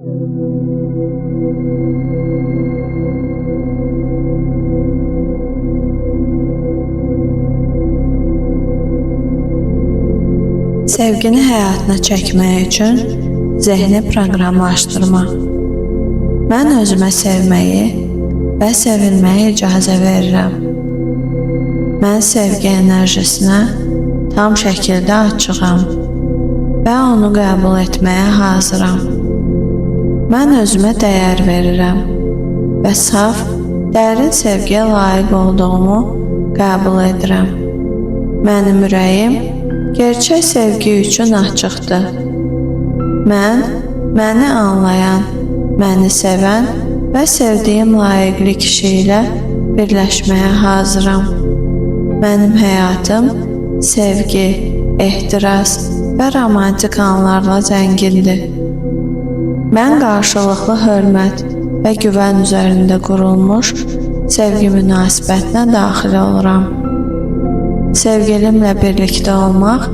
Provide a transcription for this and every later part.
Sevgini həyatına çəkmək üçün zehni proqramlaşdırma. Mən özümə sevməyi və sevilməyə icazə verirəm. Mən sevgi enerjisinə tam şəkildə açığam və onu qəbul etməyə hazıram. Mən özümə dəyər verirəm və saf, dərin sevgiyə layiq olduğumu qəbul edirəm. Mənim ürəyim gerçək sevgi üçün açıqdır. Mən, məni anlayan, məni sevən və sevdiyim layiqli kişi ilə birləşməyə hazıram. Mənim həyatım sevgi, ehtiras və romantik anlarla zəngindir. Mən qarşılıqlı hörmət və güvən üzərində qurulmuş sevgi münasibətinə daxil oluram. Sevgilimlə birlikdə olmaq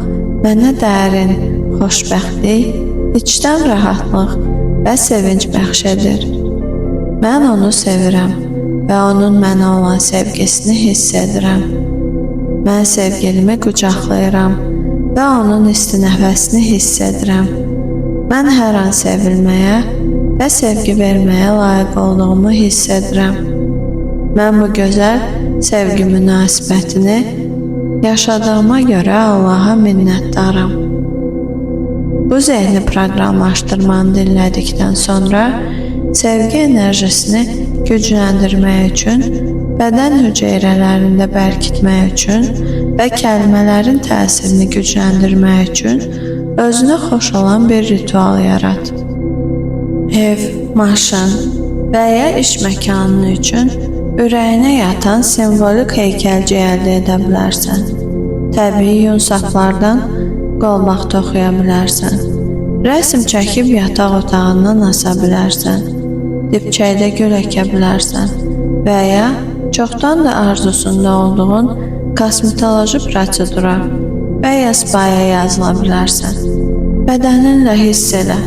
mənə dərin, xoşbəxtlik, içdən rahatlıq və sevinç bəxş edir. Mən onu sevirəm və onun mənə olan sevgisini hiss edirəm. Mən sevgilimi qucaqlayıram və onun isti nəfəsini hiss edirəm. Mən hər an sevilməyə və sevgi verməyə layiq olduğumu hiss edirəm. Mən bu gözəl sevgi münasibətini yaşadığıma görə Allaha minnətdaram. Bu zehni proqramlaşdırmanı dinlədikdən sonra sevgi enerjisini gücləndirmək üçün, bədən hüceyrələrində bərkitmək üçün və kəlmələrin təsirini gücləndirmək üçün özünə xoş olan bir ritual yarat. Ev, maşın və ya iş məkanı üçün ürəyinə yatan simvolik heykəlci əldə edə bilərsən. Təbii yun saplardan qolbaq toxuya bilərsən. Rəsm çəkib yataq otağından asa bilərsən. Dibçəkdə gül əkə bilərsən və ya çoxdan da arzusunda olduğun kosmetoloji prosedura və ya spaya yazıla bilərsən. Bədəninlə hiss elə.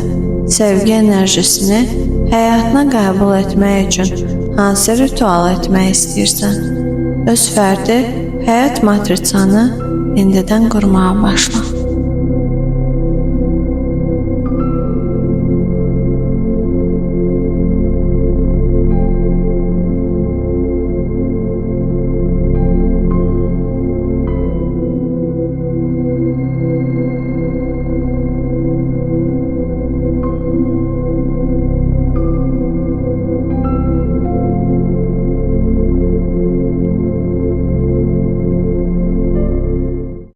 Sevgi enerjisini həyatına qəbul etmək üçün hansı ritual etmək istəyirsən? Öz fərdi həyat matrisanı indidən qurmağa başla.